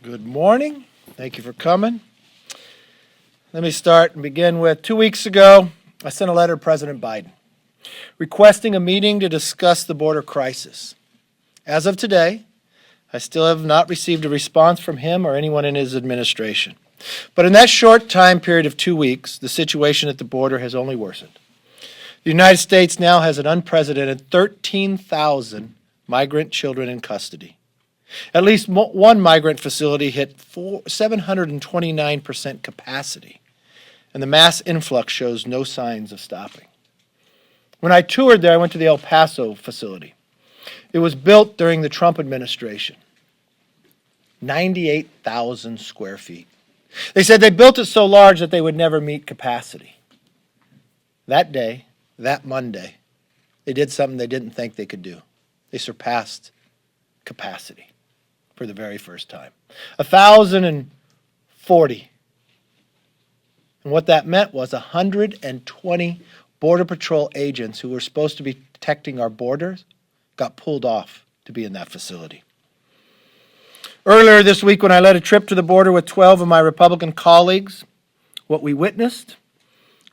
Good morning. Thank you for coming. Let me start and begin with 2 weeks ago, I sent a letter to President Biden requesting a meeting to discuss the border crisis. As of today, I still have not received a response from him or anyone in his administration. But in that short time period of 2 weeks, the situation at the border has only worsened. The United States now has an unprecedented 13,000 migrant children in custody. At least one migrant facility hit 729% capacity, and the mass influx shows no signs of stopping. When I toured there, I went to the El Paso facility. It was built during the Trump administration. 98,000 square feet. They said they built it so large that they would never meet capacity. That day, that Monday, they did something they didn't think they could do. They surpassed capacity for the very first time. 1,040. And what that meant was 120 Border Patrol agents who were supposed to be protecting our borders got pulled off to be in that facility. Earlier this week, when I led a trip to the border with 12 of my Republican colleagues, what we witnessed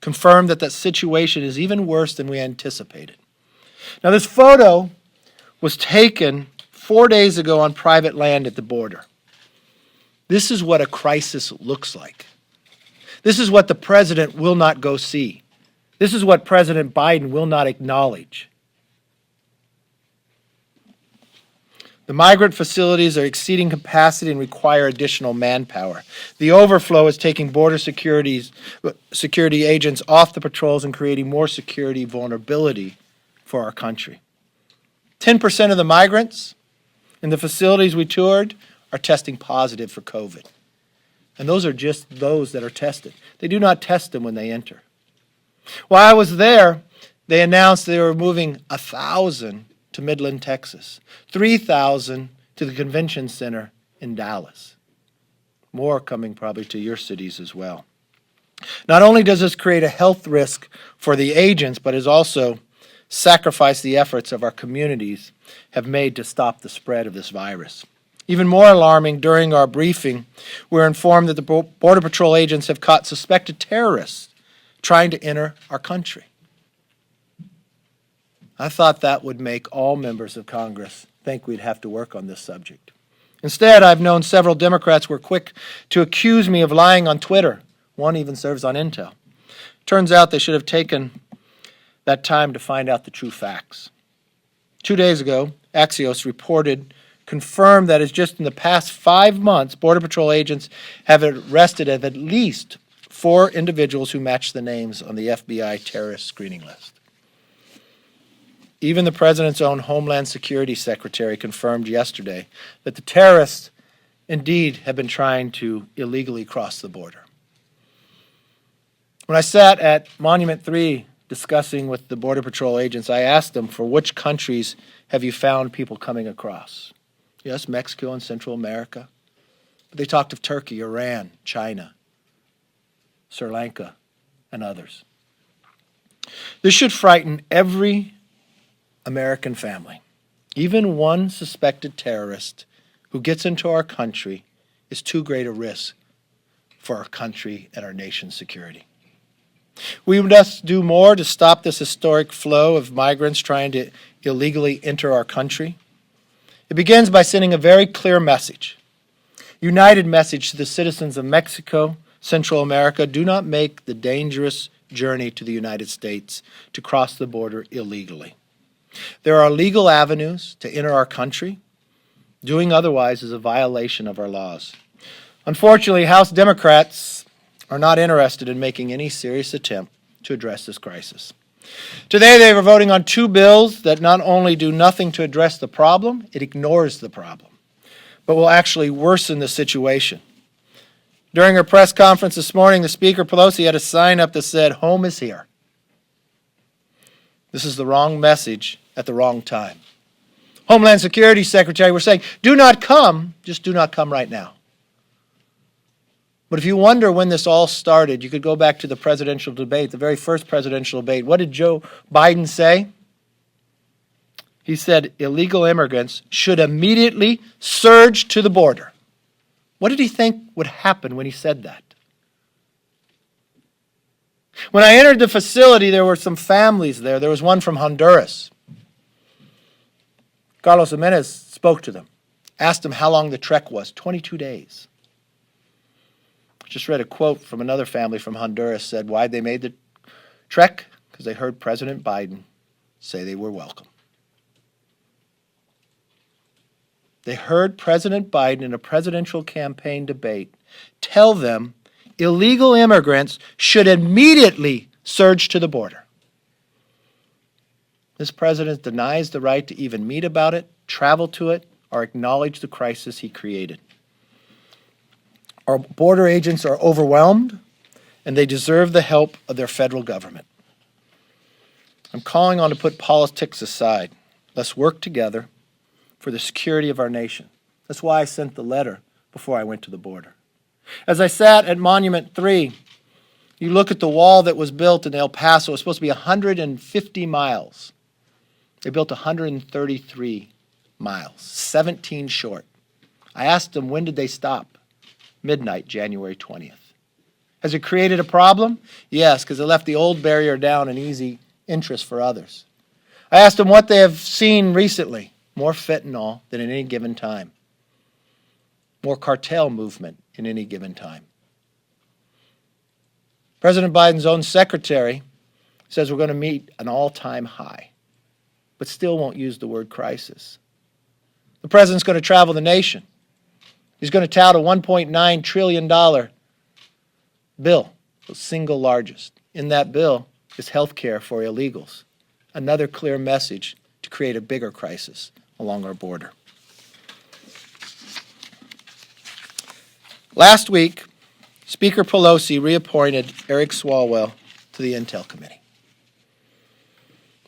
confirmed that that situation is even worse than we anticipated. Now, this photo was taken 4 days ago on private land at the border. This is what a crisis looks like. This is what the president will not go see. This is what President Biden will not acknowledge. The migrant facilities are exceeding capacity and require additional manpower. The overflow is taking border security agents off the patrols and creating more security vulnerability for our country. 10% of the migrants in the facilities we toured are testing positive for COVID. And those are just those that are tested. They do not test them when they enter. While I was there, they announced they were moving 1,000 to Midland, Texas, 3,000 to the convention center in Dallas. More coming probably to your cities as well. Not only does this create a health risk for the agents, but has also sacrificed the efforts of our communities have made to stop the spread of this virus. Even more alarming, during our briefing, we're informed that the Border Patrol agents have caught suspected terrorists trying to enter our country. I thought that would make all members of Congress think we'd have to work on this subject. Instead, I've known several Democrats were quick to accuse me of lying on Twitter. One even serves on Intel. Turns out they should have taken that time to find out the true facts. 2 days ago, Axios confirmed that it's just in the past 5 months, Border Patrol agents have arrested at least 4 individuals who match the names on the FBI terrorist screening list. Even the President's own Homeland Security Secretary confirmed yesterday that the terrorists indeed have been trying to illegally cross the border. When I sat at Monument 3 discussing with the Border Patrol agents, I asked them, for which countries have you found people coming across? Yes, Mexico and Central America. But they talked of Turkey, Iran, China, Sri Lanka, and others. This should frighten every American family. Even one suspected terrorist who gets into our country is too great a risk for our country and our nation's security. We must do more to stop this historic flow of migrants trying to illegally enter our country. It begins by sending a very clear message, united message to the citizens of Mexico, Central America: do not make the dangerous journey to the United States to cross the border illegally. There are legal avenues to enter our country. Doing otherwise is a violation of our laws. Unfortunately, House Democrats are not interested in making any serious attempt to address this crisis. Today they are voting on 2 bills that not only do nothing to address the problem, it ignores the problem, but will actually worsen the situation. During her press conference this morning, the Speaker, Pelosi, had a sign up that said, "Home is here." This is the wrong message at the wrong time. Homeland Security Secretary, we're saying, do not come, just do not come right now. But if you wonder when this all started, you could go back to the presidential debate, the very first presidential debate. What did Joe Biden say? He said illegal immigrants should immediately surge to the border. What did he think would happen when he said that? When I entered the facility, there were some families there. There was one from Honduras. Carlos Jimenez spoke to them, asked them how long the trek was, 22 days. Just read a quote from another family from Honduras, said why they made the trek, because they heard President Biden say they were welcome. They heard President Biden in a presidential campaign debate tell them illegal immigrants should immediately surge to the border. This president denies the right to even meet about it, travel to it, or acknowledge the crisis he created. Our border agents are overwhelmed, and they deserve the help of their federal government. I'm calling on to put politics aside. Let's work together for the security of our nation. That's why I sent the letter before I went to the border. As I sat at Monument 3, you look at the wall that was built in El Paso. It was supposed to be 150 miles. They built 133 miles, 17 short. I asked them, when did they stop? Midnight, January 20th. Has it created a problem? Yes, because it left the old barrier down and easy interest for others. I asked them what they have seen recently. More fentanyl than at any given time. More cartel movement in any given time. President Biden's own secretary says we're going to meet an all-time high, but still won't use the word crisis. The president's going to travel the nation. He's going to tout a $1.9 trillion bill, the single largest. In that bill is health care for illegals, another clear message to create a bigger crisis along our border. Last week, Speaker Pelosi reappointed Eric Swalwell to the Intel Committee.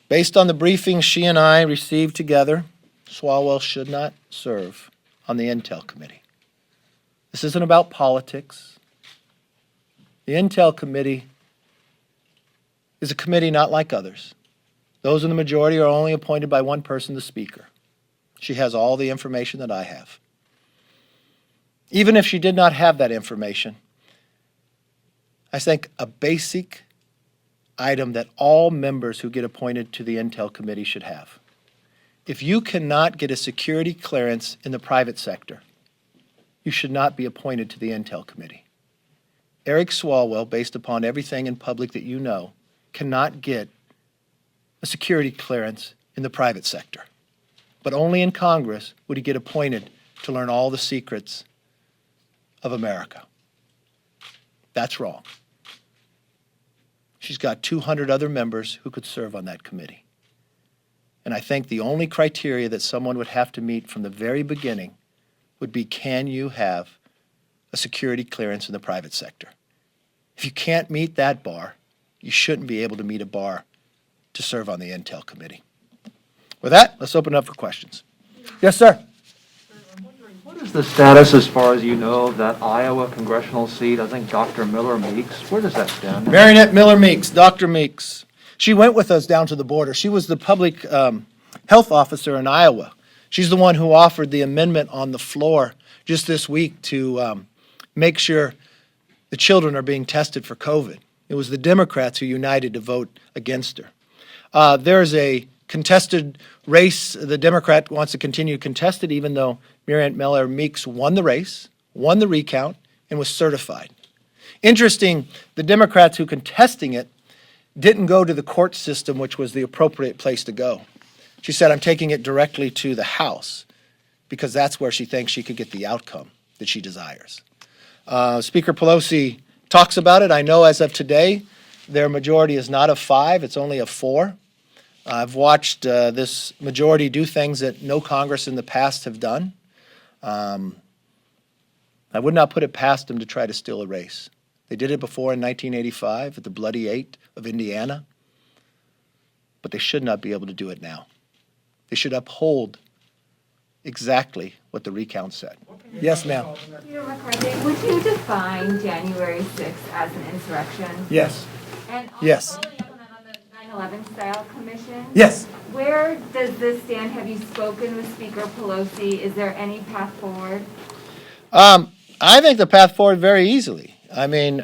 Based on the briefings she and I received together, Swalwell should not serve on the Intel Committee. This isn't about politics. The Intel Committee is a committee not like others. Those in the majority are only appointed by one person, the Speaker. She has all the information that I have. Even if she did not have that information, I think a basic item that all members who get appointed to the Intel Committee should have. If you cannot get a security clearance in the private sector, you should not be appointed to the Intel Committee. Eric Swalwell, based upon everything in public that you know, cannot get a security clearance in the private sector. But only in Congress would he get appointed to learn all the secrets of America. That's wrong. She's got 200 other members who could serve on that committee. And I think the only criteria that someone would have to meet from the very beginning would be, can you have a security clearance in the private sector? If you can't meet that bar, you shouldn't be able to meet a bar to serve on the Intel Committee. With that, let's open it up for questions. Yes, sir. I'm wondering, what is the status, as far as you know, of that Iowa congressional seat? I think Dr. Miller Meeks. Where does that stand? Marinette Miller Meeks, Dr. Meeks. She went with us down to the border. She was the public health officer in Iowa. She's the one who offered the amendment on the floor just this week to make sure the children are being tested for COVID. It was the Democrats who united to vote against her. There's a contested race. The Democrat wants to continue to contest it, even though Marinette Miller Meeks won the race, won the recount, and was certified. Interesting, the Democrats who contesting it didn't go to the court system, which was the appropriate place to go. She said, I'm taking it directly to the House because that's where she thinks she could get the outcome that she desires. Speaker Pelosi talks about it. I know as of today, their majority is not of 5, it's only of 4. I've watched this majority do things that no Congress in the past have done. I would not put it past them to try to steal a race. They did it before in 1985 at the Bloody Eight of Indiana, but they should not be able to do it now. They should uphold exactly what the recount said. Yes, ma'am. Kevin McCarthy, would you define January 6th as an insurrection? Yes. And also Yes. following up on that, on the 9/11 style commission. Yes. Where does this stand? Have you spoken with Speaker Pelosi? Is there any path forward? I think the path forward very easily. I mean,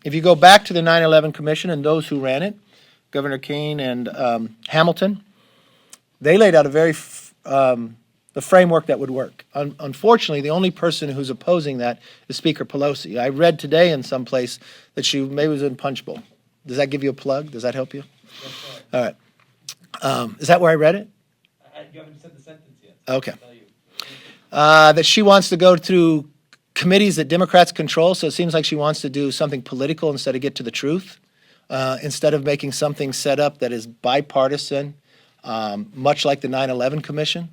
if you go back to the 9/11 Commission and those who ran it, Governor Keene and Hamilton, they laid out a the framework that would work. Unfortunately, the only person who's opposing that is Speaker Pelosi. I read today in some place that she maybe was in Punchbowl. Does that give you a plug? Does that help you? All right. Is that where I read it? You haven't said the sentence yet. Okay. I'll tell you. That she wants to go through committees that Democrats control, so it seems like she wants to do something political instead of get to the truth, instead of making something set up that is bipartisan, much like the 9/11 Commission.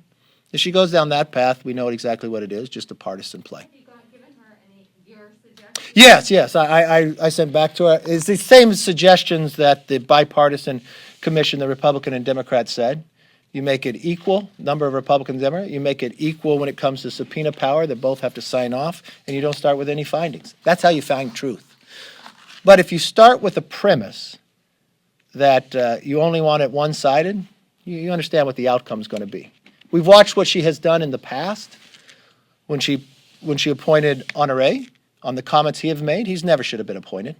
If she goes down that path, we know exactly what it is, just a partisan play. Have you given her any your suggestions? Yes. I sent back to her. It's the same suggestions that the bipartisan commission, the Republican and Democrat said. You make it equal, number of Republicans, Democrats. You make it equal when it comes to subpoena power, that both have to sign off, and you don't start with any findings. That's how you find truth. But if you start with a premise that you only want it one-sided, you understand what the outcome is going to be. We've watched what she has done in the past when she appointed Honoré on the comments he have made. He's never should have been appointed.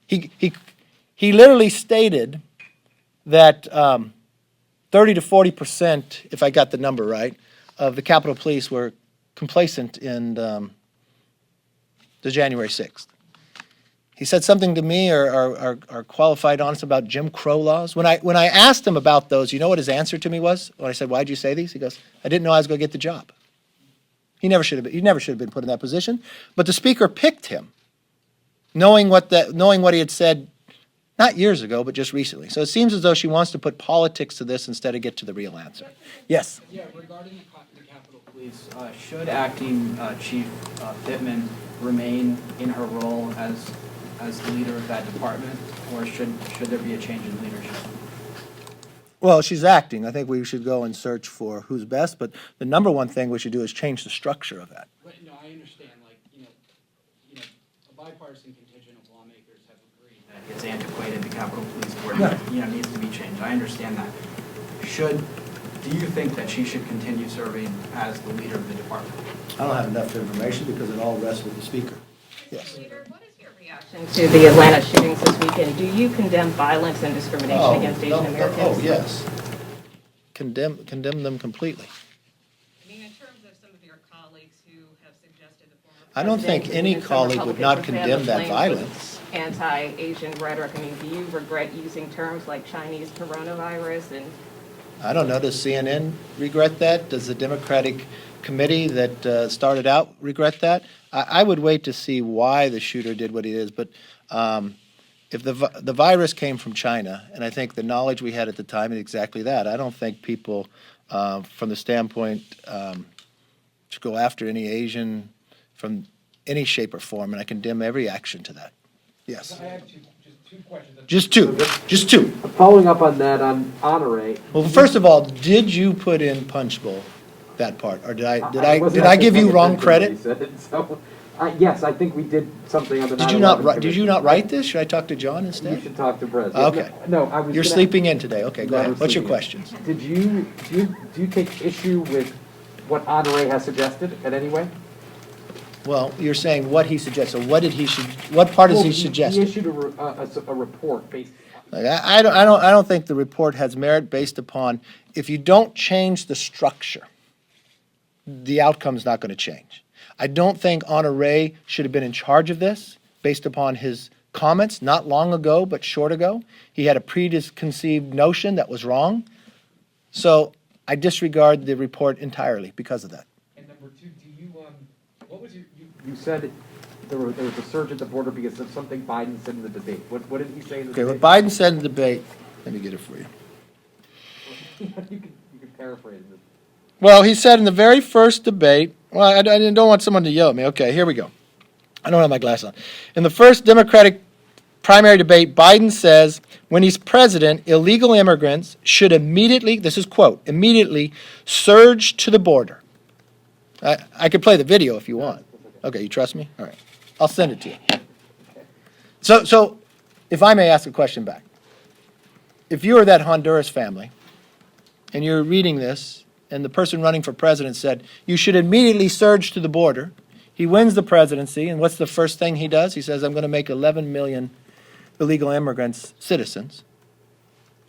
He literally stated that 30 to 40%, if I got the number right, of the Capitol Police were complacent in the January 6th. He said something to me or qualified honest about Jim Crow laws. When I asked him about those, you know what his answer to me was? When I said, "Why'd you say these?" He goes, "I didn't know I was going to get the job." He never should have been put in that position. But the speaker picked him, knowing what he had said not years ago, but just recently. So it seems as though she wants to put politics to this instead of get to the real answer. Yes. Yeah, regarding the Capitol Police, should acting Chief Pittman remain in her role as the leader of that department, or should there be a change in leadership? Well, she's acting. I think we should go and search for who's best, but the number one thing we should do is change the structure of that. No, I understand. A bipartisan contingent of lawmakers have agreed that it's antiquated. The Capitol Police Board, needs to be changed. I understand that. Do you think that she should continue serving as the leader of the department? I don't have enough information because it all rests with the speaker. Yes. Leader, what is your reaction to the Atlanta shootings this weekend? Do you condemn violence and discrimination against Asian Americans? Oh, yes. Condemn them completely. I mean, in terms of some of your colleagues who have suggested the former I don't think president any and some colleague would not Republicans condemn have that fanned the flames violence. with Anti-Asian rhetoric. I mean, do you regret using terms like Chinese coronavirus and? I don't know. Does CNN regret that? Does the Democratic committee that started out regret that? I would wait to see why the shooter did what he did. But if the virus came from China, and I think the knowledge we had at the time is exactly that, I don't think people, from the standpoint, should go after any Asian from any shape or form, and I condemn every action to that. Yes. I have just two questions. Just two. Following up on that, on Honoré. Well, first of all, did you put in Punchbowl that part, or did wasn't I actually give you paying wrong attention credit? to what he said, so, yes, I think we did something on the 9/11 Did you not Commission. write this? Should I talk to John You instead? should talk to Brett. Okay. No, I was. You're gonna- sleeping in today. Okay, go No, ahead. I'm What's your sleeping in. questions? Did you do you take issue with what Honoré has suggested in any way? Well, you're saying what he suggested. So what part is he He suggesting? issued a report based. Like, I don't think the report has merit based upon, if you don't change the structure, the outcome's not going to change. I don't think Honoré should have been in charge of this based upon his comments, not long ago, but short ago. He had a preconceived notion that was wrong. So I disregard the report entirely because of that. And number two, what was You said there was a surge at the border because of something Biden said in the debate. What did he say in the Okay, what debate? Biden said in the debate, let me get it for you. you can paraphrase it. Well, he said in the very first debate, well, I don't want someone to yell at me. Okay, here we go. I don't have my glasses on. In the first Democratic primary debate, Biden says when he's president, illegal immigrants should immediately, this is quote, immediately surge to the border. I could play the video if you want. Okay, you trust me? All right. I'll send it to you. So if I may ask a question back. If you are that Honduras family and you're reading this and the person running for president said, you should immediately surge to the border, He wins the presidency, and what's the first thing he does? He says, I'm going to make 11 million illegal immigrants citizens.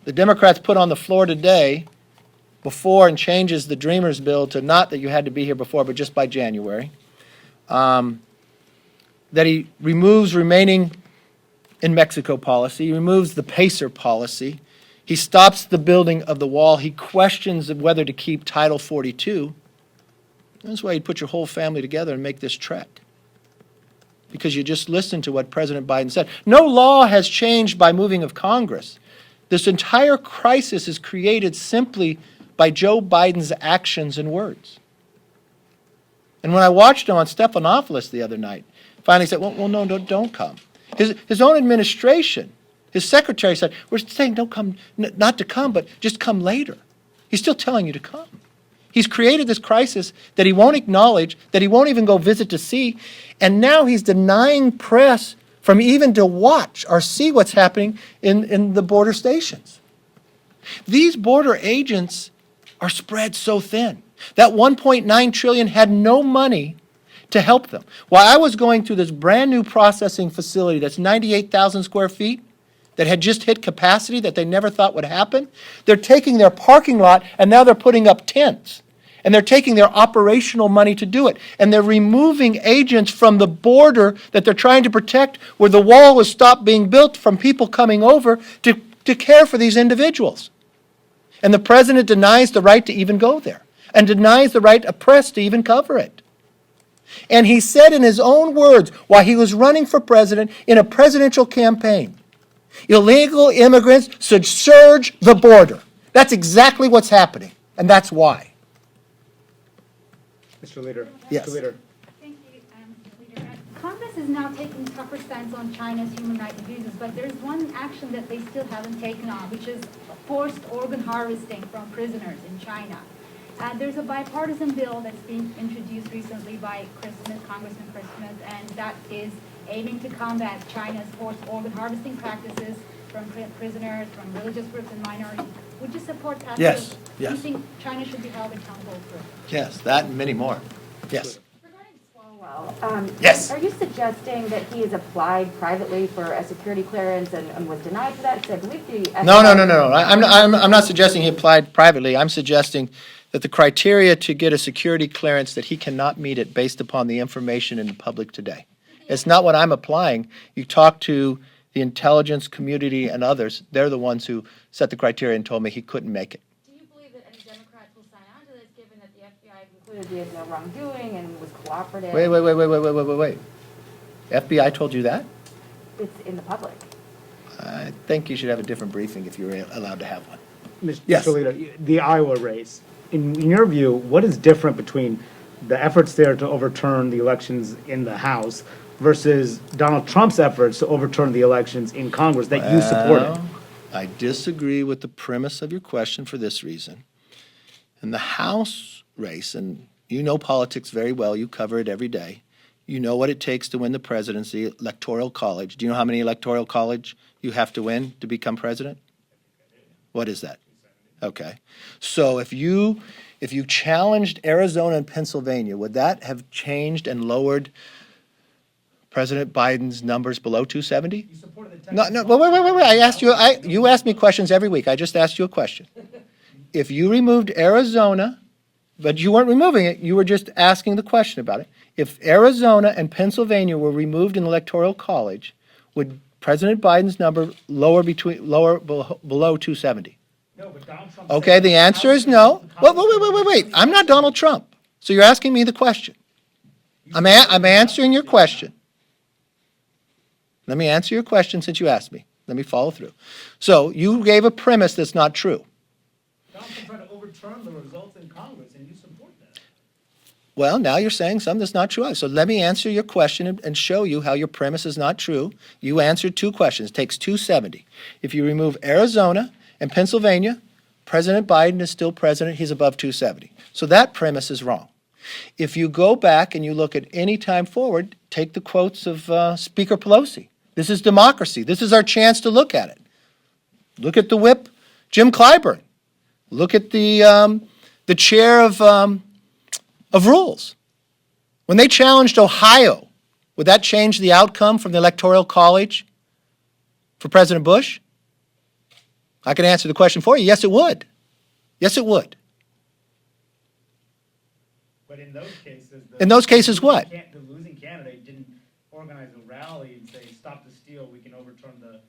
The Democrats put on the floor today, before and changes the Dreamers bill to not that you had to be here before, but just by January, that he removes remaining in Mexico policy, he removes the PACER policy, he stops the building of the wall, he questions whether to keep Title 42. That's why you'd put your whole family together and make this trek. Because you just listened to what President Biden said. No law has changed by moving of Congress. This entire crisis is created simply by Joe Biden's actions and words. And when I watched him on Stephanopoulos the other night, finally said, well no, don't come. His own administration, his secretary said, we're saying don't come, not to come, but just come later. He's still telling you to come. He's created this crisis that he won't acknowledge, that he won't even go visit to see, and now he's denying press from even to watch or see what's happening in the border stations. These border agents are spread so thin. That $1.9 trillion had no money to help them. While I was going through this brand new processing facility that's 98,000 square feet, that had just hit capacity that they never thought would happen, they're taking their parking lot and now they're putting up tents. And they're taking their operational money to do it. And they're removing agents from the border that they're trying to protect, where the wall has stopped being built from people coming over to care for these individuals. And the president denies the right to even go there, and denies the right of press to even cover it. And he said in his own words, while he was running for president in a presidential campaign, illegal immigrants should surge the border. That's exactly what's happening, and that's why. Mr. Leader. Yes. Mr. Leader. Thank you, Mr. Leader. Congress is now taking tougher stance on China's human rights abuses, but there's one action that they still haven't taken on, which is forced organ harvesting from prisoners in China. There's a bipartisan bill that's being introduced recently by Congressman Chris Smith, and that is aiming to combat China's forced organ harvesting practices from prisoners, from religious groups and minorities. Would you support that? Yes, Do yes. you think China should be held accountable for it? Yes, that and many more. Yes. Regarding Swalwell, Yes. are you suggesting that he has applied privately for a security clearance and was denied for that? Because I believe the FBI No. I'm not suggesting he applied privately. I'm suggesting that the criteria to get a security clearance, that he cannot meet it based upon the information in the public today. It's not what I'm applying. You talk to the intelligence community and others. They're the ones who set the criteria and told me he couldn't make it. Do you believe that any Democrats will sign on to this, given that the FBI concluded he had no wrongdoing and was cooperative? Wait. FBI told you that? It's in the public. I think you should have a different briefing if you're allowed to have one. Mr. Yes. Leader, the Iowa race. In your view, what is different between the efforts there to overturn the elections in the House versus Donald Trump's efforts to overturn the elections in Congress that you supported? Well, I disagree with the premise of your question for this reason. In the House race, and you know politics very well, you cover it every day, you know what it takes to win the presidency, electoral college. Do you know how many electoral college you have to win to become president? What is that? Okay. So if you challenged Arizona and Pennsylvania, would that have changed and lowered President Biden's numbers below 270? You supported the No, Texas. wait. I asked you, you ask me questions every week. I just asked you a question. If you removed Arizona, but you weren't removing it, you were just asking the question about it. If Arizona and Pennsylvania were removed in the Electoral College, would President Biden's number lower below 270? No, but Donald Trump. Okay, said the answer is no. Wait. I'm not Donald Trump. So you're asking me the question. I'm answering your question. Let me answer your question since you asked me. Let me follow through. So you gave a premise that's not true. Donald Trump tried to overturn the results in Congress, and you support that. Well, now you're saying something that's not true. So let me answer your question and show you how your premise is not true. You answered two questions. It takes 270. If you remove Arizona and Pennsylvania, President Biden is still president. He's above 270. So that premise is wrong. If you go back and you look at any time forward, take the quotes of Speaker Pelosi. This is democracy. This is our chance to look at it. Look at the whip, Jim Clyburn. Look at the chair of rules. When they challenged Ohio, would that change the outcome from the Electoral College for President Bush? I can answer the question for you. Yes, it would. Yes, it would. But in those cases. In those cases, what? The losing candidate didn't organize a rally and say, stop the steal, we can overturn the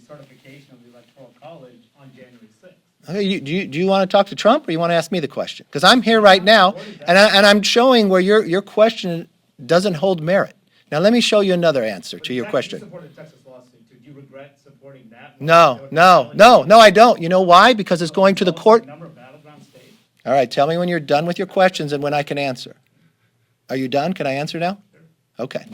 certification of the Electoral College on January 6th. Okay, do you want to talk to Trump, or you want to ask me the question? Because I'm here right now, and I'm showing where your question doesn't hold merit. Now, let me show you another answer to your You question. supported the Texas lawsuit, too. Do you regret supporting that? No, I don't. You know why? Because it's going to the court. Number of battleground states? All right, tell me when you're done with your questions and when I can answer. Are you done? Can I answer now? Okay,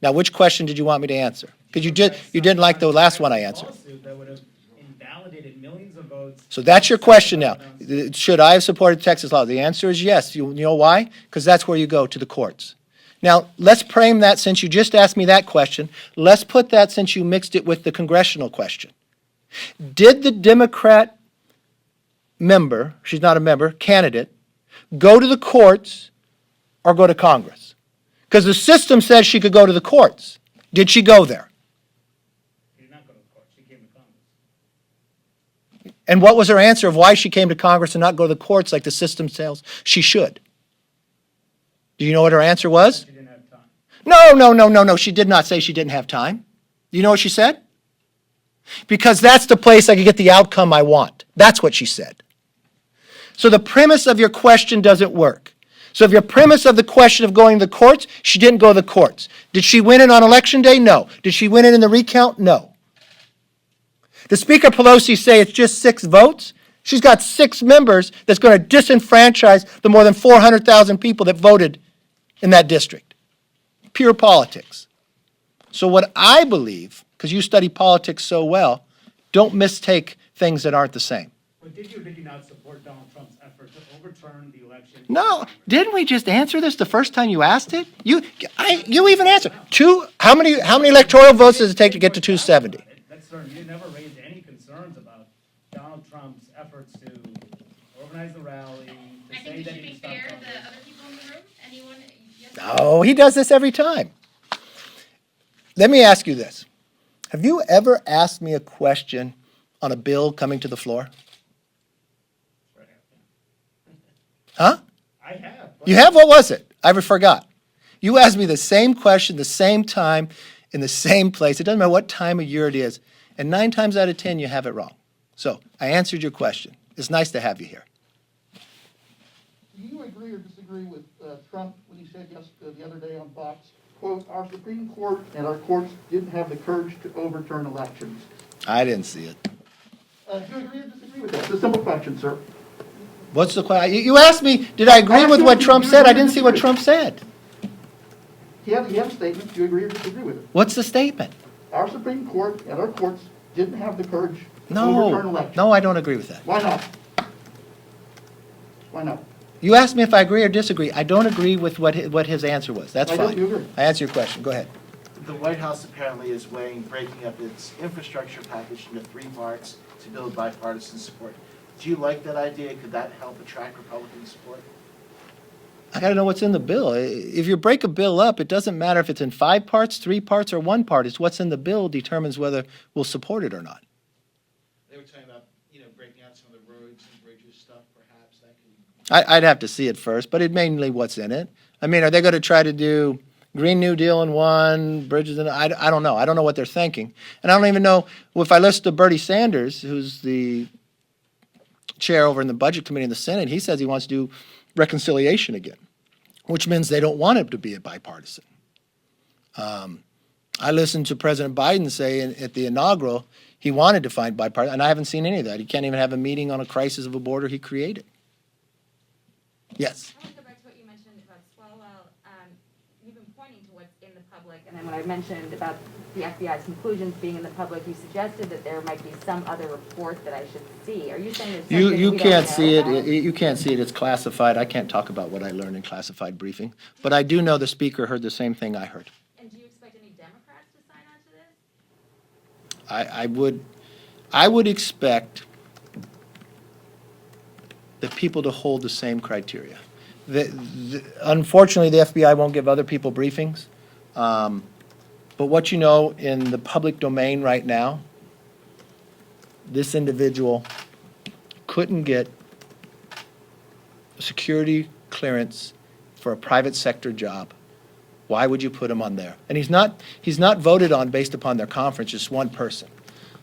now which question did you want me to answer? Because you didn't like the last one I answered. Lawsuit that would have invalidated millions of votes. So that's your question now. Should I have supported Texas law? The answer is yes. You know why? Because that's where you go, to the courts. Now, let's frame that, since you just asked me that question, let's put that, since you mixed it with the congressional question. Did the Democrat member, she's not a member, candidate, go to the courts or go to Congress? Because the system says she could go to the courts. Did she go there? She did not go to the court. She came to Congress. And what was her answer of why she came to Congress and not go to the courts like the system says she should? Do you know what her answer was? She didn't have time. No. She did not say she didn't have time. Do you know what she said? Because that's the place I can get the outcome I want. That's what she said. So the premise of your question doesn't work. So if your premise of the question of going to the courts, she didn't go to the courts. Did she win it on Election Day? No. Did she win it in the recount? No. Does Speaker Pelosi say it's just 6 votes? She's got 6 members that's going to disenfranchise the more than 400,000 people that voted in that district. Pure politics. So what I believe, because you study politics so well, don't mistake things that aren't the same. But did you or did you not support Donald Trump's effort to overturn the election? No, didn't we just answer this the first time you asked it? You even answered. How many electoral votes does it take to get to 270? That's certain. You never raised any concerns about Donald Trump's efforts to organize the rally, to say that he stopped Congress. other people in the room? Anyone? Yes? No, he does this every time. Let me ask you this. Have you ever asked me a question on a bill coming to the floor? Huh? I have. You have? What was it? I forgot. You asked me the same question, the same time, in the same place. It doesn't matter what time of year it is. And 9 times out of 10, you have it wrong. So I answered your question. It's nice to have you here. Do you agree or disagree with Trump when he said the other day on Fox, quote, our Supreme Court and our courts didn't have the courage to overturn elections? I didn't see it. Do you agree or disagree with that? It's a simple question, sir. What's the question? You asked me, did I agree with what Trump said? I didn't see what Trump said. He had a statement. Do you agree or disagree with it? What's the statement? Our Supreme Court and our courts didn't have the courage to overturn elections. No, I don't agree with that. Why not? Why not? You asked me if I agree or disagree. I don't agree with what his answer was. That's Why fine. don't you agree? I answer your question. Go ahead. The White House apparently is weighing breaking up its infrastructure package into 3 parts to build bipartisan support. Do you like that idea? Could that help attract Republican support? I got to know what's in the bill. If you break a bill up, it doesn't matter if it's in 5 parts, 3 parts, or 1 part. It's what's in the bill determines whether we'll support it or not. They were talking about, breaking out some of the roads and bridges stuff, perhaps that could. I'd have to see it first, but it mainly what's in it. I mean, are they going to try to do Green New Deal in 1, bridges in? I don't know. I don't know what they're thinking, and I don't even know if I listen to Bernie Sanders, who's the chair over in the Budget Committee in the Senate. He says he wants to do reconciliation again, which means they don't want it to be a bipartisan. I listened to President Biden say at the inaugural he wanted to find bipartisan, and I haven't seen any of that. He can't even have a meeting on a crisis of a border he created. Yes. I want to go back to what you mentioned about Swalwell. You've been pointing to what's in the public, and then when I mentioned about the FBI's conclusions being in the public, you suggested that there might be some other report that I should see. Are you saying there's something You we can't don't see know it. about? You can't see it. It's classified. I can't talk about what I learned in classified briefing, but I do know the speaker heard the same thing I heard. And do you expect any Democrats to sign on to this? I would expect the people to hold the same criteria. Unfortunately, the FBI won't give other people briefings. But what you know in the public domain right now, this individual couldn't get a security clearance for a private sector job. Why would you put him on there? And he's not voted on based upon their conference, just one person.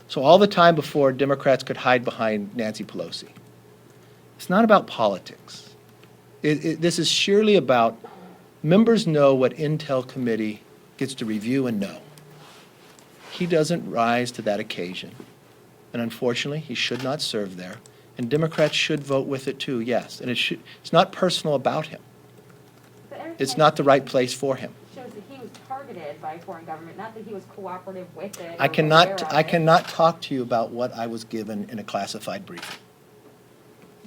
So all the time before, Democrats could hide behind Nancy Pelosi. It's not about politics. This is surely about members know what Intel Committee gets to review and know. He doesn't rise to that occasion. And unfortunately, he should not serve there. And Democrats should vote with it too, yes. And it's not personal about him. It's not the right place for him. Shows that he was targeted by a foreign government, not that he was cooperative with it. I cannot talk to you about what I was given in a classified briefing.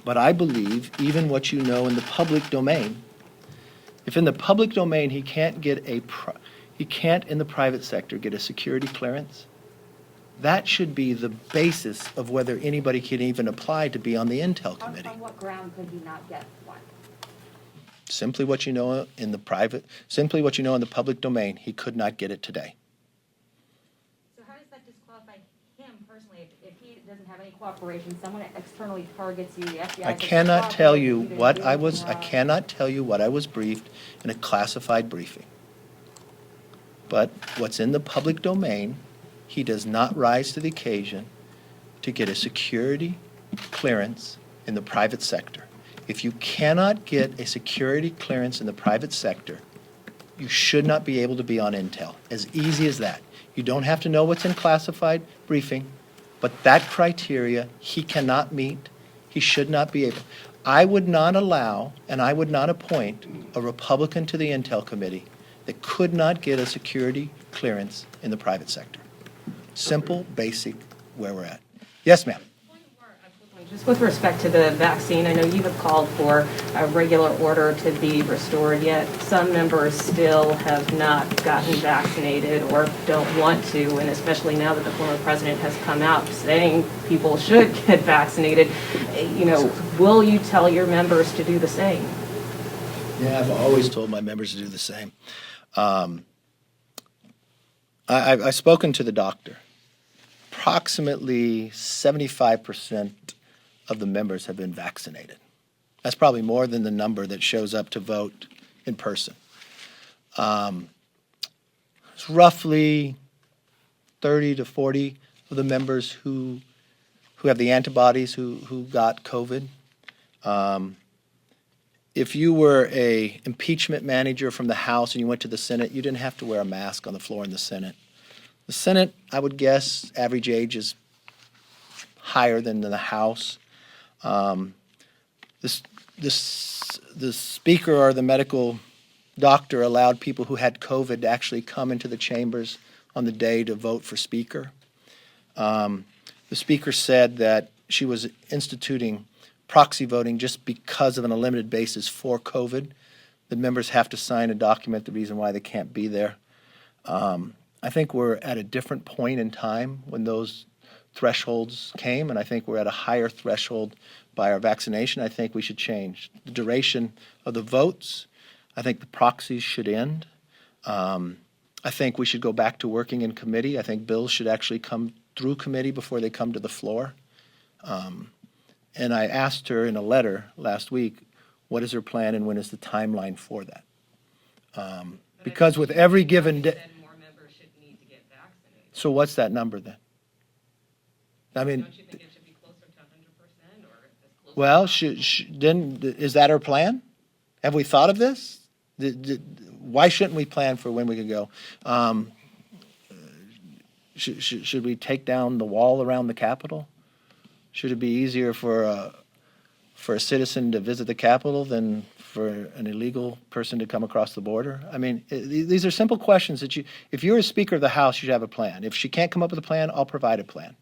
But I believe even what you know in the public domain, if in the public domain he can't in the private sector get a security clearance, that should be the basis of whether anybody can even apply to be on the Intel Committee. On what ground could he not get one? Simply what you know in the public domain, he could not get it today. So how does that disqualify him personally? If he doesn't have any cooperation, someone externally targets you, the FBI. I cannot tell you what I was briefed in a classified briefing. But what's in the public domain, he does not rise to the occasion to get a security clearance in the private sector. If you cannot get a security clearance in the private sector, you should not be able to be on Intel. As easy as that. You don't have to know what's in classified briefing, but that criteria he cannot meet. He should not be able. I would not allow and I would not appoint a Republican to the Intel Committee that could not get a security clearance in the private sector. Simple, basic, where we're at. Yes, ma'am. Just with respect to the vaccine, I know you have called for a regular order to be restored, yet some members still have not gotten vaccinated or don't want to, and especially now that the former president has come out saying people should get vaccinated, will you tell your members to do the same? Yeah, I've always told my members to do the same. I've spoken to the doctor. Approximately 75% of the members have been vaccinated. That's probably more than the number that shows up to vote in person. It's roughly 30 to 40 of the members who have the antibodies who got COVID. If you were a impeachment manager from the House and you went to the Senate, you didn't have to wear a mask on the floor in the Senate. The Senate, I would guess, average age is higher than the House. The speaker or the medical doctor allowed people who had COVID to actually come into the chambers on the day to vote for speaker. The speaker said that she was instituting proxy voting just because of an unlimited basis for COVID. The members have to sign a document, the reason why they can't be there. I think we're at a different point in time when those thresholds came, and I think we're at a higher threshold by our vaccination. I think we should change the duration of the votes. I think the proxies should end. I think we should go back to working in committee. I think bills should actually come through committee before they come to the floor. And I asked her in a letter last week, what is her plan and when is the timeline for that? Because with every given day... So what's that number then? I mean... Don't you think it should be closer to 100% or as close? Well, then is that our plan? Have we thought of this? Why shouldn't we plan for when we could go? Should we take down the wall around the Capitol? Should it be easier for a citizen to visit the Capitol than for an illegal person to come across the border? I mean, these are simple questions that if you're a Speaker of the House, you should have a plan. If she can't come up with a plan, I'll provide a plan.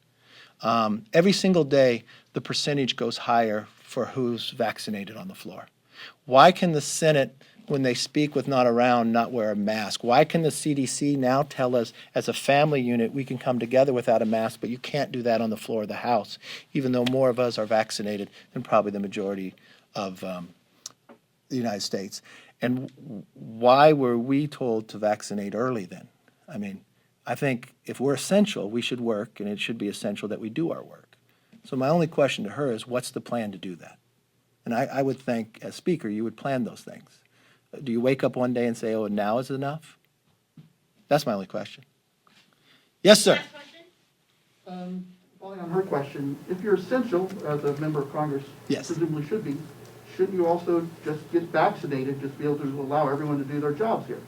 Every single day, the percentage goes higher for who's vaccinated on the floor. Why can the Senate, when they speak with not around, not wear a mask? Why can the CDC now tell us as a family unit we can come together without a mask, but you can't do that on the floor of the House, even though more of us are vaccinated than probably the majority of the United States. And why were we told to vaccinate early then? I mean, I think if we're essential, we should work, and it should be essential that we do our work. So my only question to her is, what's the plan to do that? And I would think, as Speaker, you would plan those things. Do you wake up one day and say, oh, now is enough? That's my only question. Yes, sir. Following on her question, if you're essential, as a member of Congress Yes. presumably should be, shouldn't you also just get vaccinated, just be able to allow everyone to do their jobs here?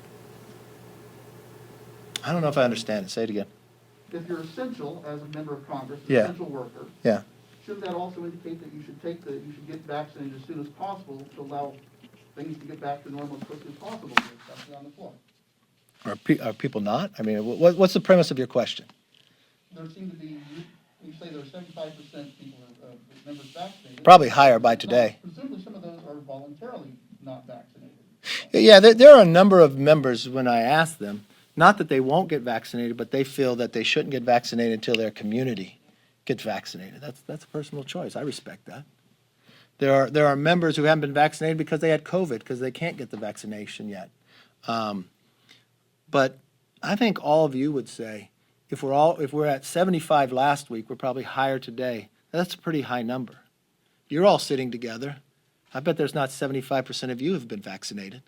I don't know if I understand it. Say it again. If you're essential as a member of Congress, an Yeah. essential worker, Yeah. shouldn't that also indicate that you should get vaccinated as soon as possible to allow things to get back to normal as quickly as possible, especially on the floor? Are people not? I mean, what's the premise of your question? There seem to be, you say there are 75% people, members vaccinated. Probably higher by today. Presumably some of those are voluntarily not vaccinated. Yeah, there are a number of members, when I ask them, not that they won't get vaccinated, but they feel that they shouldn't get vaccinated until their community gets vaccinated. That's a personal choice. I respect that. There are members who haven't been vaccinated because they had COVID, because they can't get the vaccination yet. But I think all of you would say, if we're at 75 last week, we're probably higher today. That's a pretty high number. You're all sitting together. I bet there's not 75% of you have been vaccinated.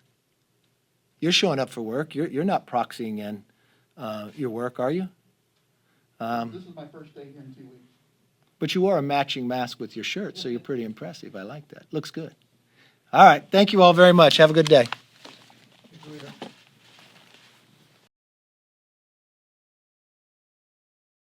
You're showing up for work. You're not proxying in your work, are you? This is my first day here in 2 weeks. But you wore a matching mask with your shirt, so you're pretty impressive. I like that. Looks good. All right. Thank you all very much. Have a good day.